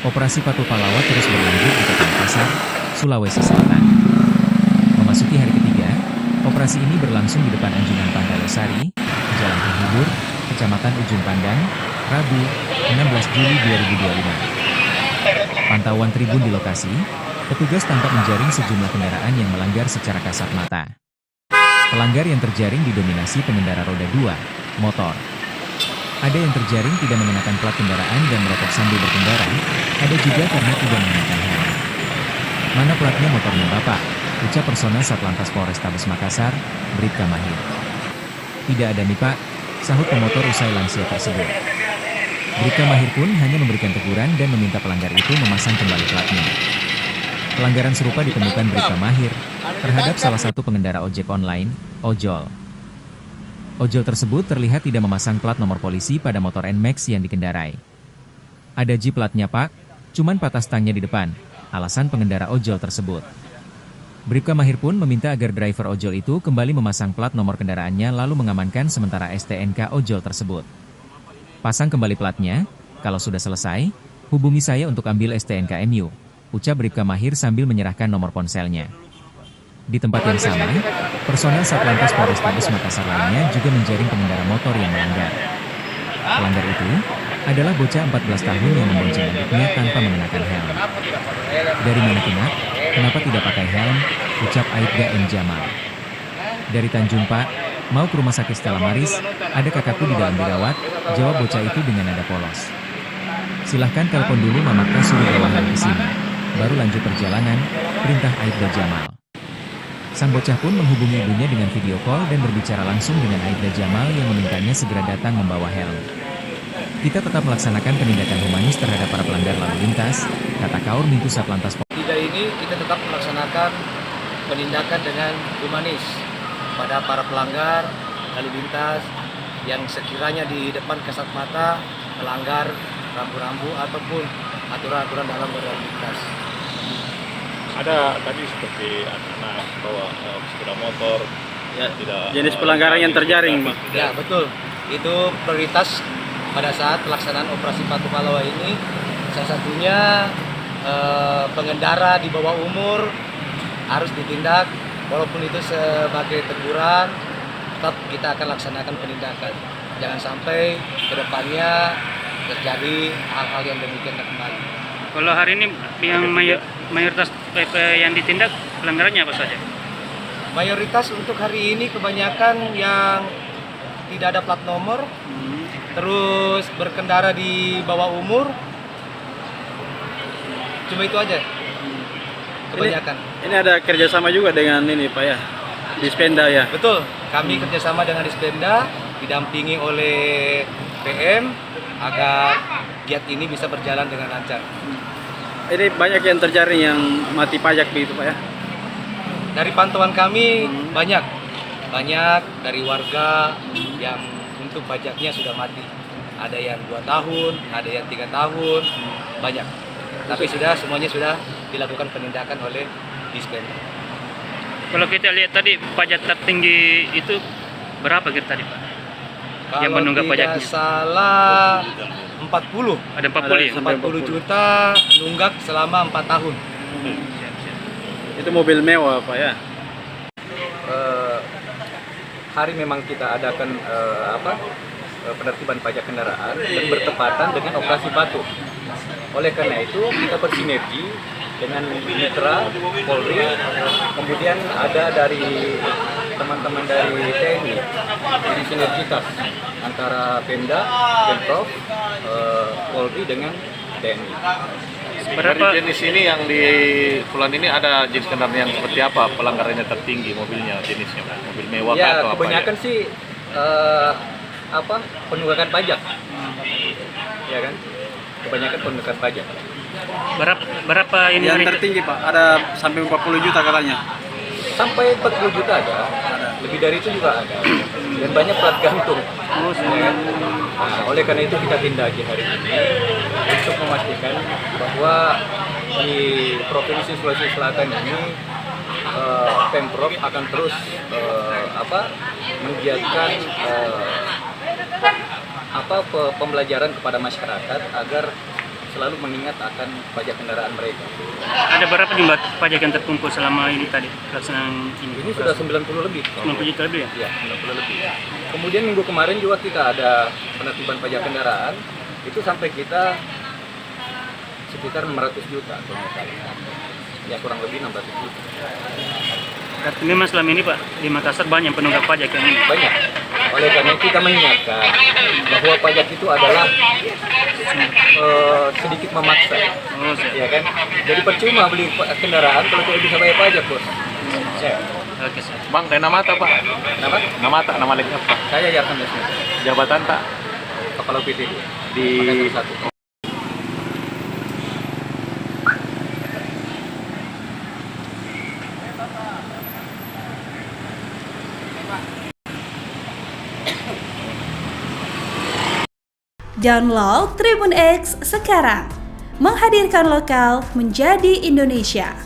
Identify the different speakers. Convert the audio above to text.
Speaker 1: Operasi Patu Palawa terus berlanjut di Kota Makassar, Sulawesi Selatan. Memasuki hari ketiga, operasi ini berlangsung di depan Anjungan Pantai Losari, Jalan Penghibur, Kecamatan Ujung Pandang, Rabu, 16 Juli 2025. Pantauan tribun di lokasi, petugas tampak menjaring sejumlah kendaraan yang melanggar secara kasat mata. Pelanggar yang terjaring didominasi pengendara roda 2, motor. Ada yang terjaring tidak mengenakan plat kendaraan dan merokok sambil berkendara, ada juga karena tidak mengenakan helm. Mana platnya motornya Bapak? Ucap personel Satlantas Polrestabes Makassar, Bribka Mahir. Tidak ada nih Pak, sahut pemotor usai lansia tersebut. Bribka Mahir pun hanya memberikan teguran dan meminta pelanggar itu memasang kembali platnya. Pelanggaran serupa ditemukan Bribka Mahir terhadap salah satu pengendara ojek online, ojol. Ojol tersebut terlihat tidak memasang plat nomor polisi pada motor NMAX yang dikendarai. Ada J platnya Pak, cuman patah stangnya di depan, alasan pengendara ojol tersebut. Bribka Mahir pun meminta agar driver ojol itu kembali memasang plat nomor kendaraannya lalu mengamankan sementara STNK ojol tersebut. Pasang kembali platnya, kalau sudah selesai, hubungi saya untuk ambil STNK MU, ucap Bribka Mahir sambil menyerahkan nomor ponselnya. Di tempat yang sama, personel Satlantas Polrestabes Makassar lainnya juga menjaring pengendara motor yang melanggar. Pelanggar itu adalah bocah 14 tahun yang membonceng adiknya tanpa mengenakan helm. Dari mana Kinak? Kenapa tidak pakai helm? Ucap Aibda M. Jamal. Dari Tanjung Pak, mau ke rumah sakit Stella Maris, ada kakakku di dalam dirawat, jawab bocah itu dengan nada polos. Silahkan telepon dulu Mamakta suruh bawa helm ke sini. Baru lanjut perjalanan, perintah Aibda Jamal. Sang bocah pun menghubungi ibunya dengan video call dan berbicara langsung dengan Aibda Jamal yang memintanya segera datang membawa helm. Kita tetap melaksanakan penindakan humanis terhadap para pelanggar lalu lintas, kata Kaur Mintu Satlantas Polres.
Speaker 2: Tidak ini kita tetap melaksanakan penindakan dengan humanis pada para pelanggar lalu lintas yang sekiranya di depan kasat mata melanggar rambu-rambu ataupun aturan-aturan dalam berlalu lintas.
Speaker 3: Ada tadi seperti anak-anak bawa sepeda motor,
Speaker 4: ya,
Speaker 3: tidak
Speaker 4: jenis pelanggaran yang terjaring, Pak.
Speaker 2: Ya betul, itu prioritas pada saat pelaksanaan operasi Patu Palawa ini. Salah satunya pengendara di bawah umur harus ditindak, walaupun itu sebagai teguran, tetap kita akan laksanakan penindakan. Jangan sampai kedepannya terjadi hal-hal yang demikian kembali.
Speaker 5: Kalau hari ini yang mayoritas yang ditindak pelanggarannya apa saja?
Speaker 2: Mayoritas untuk hari ini kebanyakan yang tidak ada plat nomor, terus berkendara di bawah umur, cuma itu aja. Kebanyakan.
Speaker 4: Ini ada kerjasama juga dengan ini Pak ya, Dispenda ya.
Speaker 2: Betul, kami kerjasama dengan Dispenda, didampingi oleh PM agar giat ini bisa berjalan dengan lancar.
Speaker 4: Ini banyak yang terjaring yang mati pajak begitu Pak ya.
Speaker 2: Dari pantauan kami banyak dari warga yang untuk pajaknya sudah mati. Ada yang 2 tahun, ada yang 3 tahun, banyak. Tapi semuanya sudah dilakukan penindakan oleh Dispenda.
Speaker 5: Kalau kita lihat tadi pajak tertinggi itu berapa kira tadi Pak? Yang menunggak pajaknya?
Speaker 2: Kalau tidak salah 40.
Speaker 5: Ada 40 ya?
Speaker 2: 40 juta nunggak selama 4 tahun.
Speaker 4: Itu mobil mewah Pak ya.
Speaker 6: Hari memang kita adakan penertiban pajak kendaraan dan bertepatan dengan operasi Patu. Oleh karena itu kita bersinergi dengan mitra Polri, kemudian ada dari teman-teman dari TNI, jadi sinergitas antara Pemda, Pemprov, Polri dengan TNI.
Speaker 3: Berapa jenis ini yang di Pulan ini ada jenis kendaraan yang seperti apa pelanggarannya tertinggi mobilnya jenisnya mobil mewah
Speaker 6: Ya
Speaker 3: atau
Speaker 6: kebanyakan
Speaker 3: apa ya?
Speaker 6: sih penunggakan pajak, ya kan? Kebanyakan penunggakan pajak.
Speaker 5: Berapa ini
Speaker 4: Yang tertinggi Pak, ada sampai 40 juta katanya.
Speaker 6: Sampai 40 juta ada, lebih dari itu juga ada, dan banyak plat gantung. Nah, oleh karena itu kita tindaki hari ini untuk memastikan bahwa di Provinsi Sulawesi Selatan ini Pemprov akan terus menggiatkan pembelajaran kepada masyarakat agar selalu mengingat akan pajak kendaraan mereka.
Speaker 5: Ada berapa jumlah pajak yang terkumpul selama ini tadi pelaksanaan ini?
Speaker 6: Ini sudah 90 lebih.
Speaker 5: 90 juta lebih ya?
Speaker 6: Ya, 90 lebih. Kemudian minggu kemarin juga kita ada penertiban pajak kendaraan, itu sampai kita sekitar 600 juta kalau nggak salah. Ya kurang lebih 600 juta.
Speaker 5: Berarti memang selama ini Pak, di Makassar banyak penunggak pajak yang ini.
Speaker 6: Banyak. Oleh karena itu kita mengingatkan bahwa pajak itu adalah sedikit memaksa.
Speaker 5: Oh, siap.
Speaker 6: Ya kan? Jadi percuma beli kendaraan kalau tidak bisa bayar pajak, Bos. Ya.
Speaker 5: Oke, siap.
Speaker 3: Bang, teh nama tak, Pak?
Speaker 6: Nama?
Speaker 3: Nama tak, nama lengkap, Pak.
Speaker 6: Saya Yarham Yasmin,
Speaker 3: Jabatan tak?
Speaker 6: Kepala PT
Speaker 3: Di
Speaker 6: Makassar 1.
Speaker 7: Download Tribun X sekarang, menghadirkan lokal menjadi Indonesia.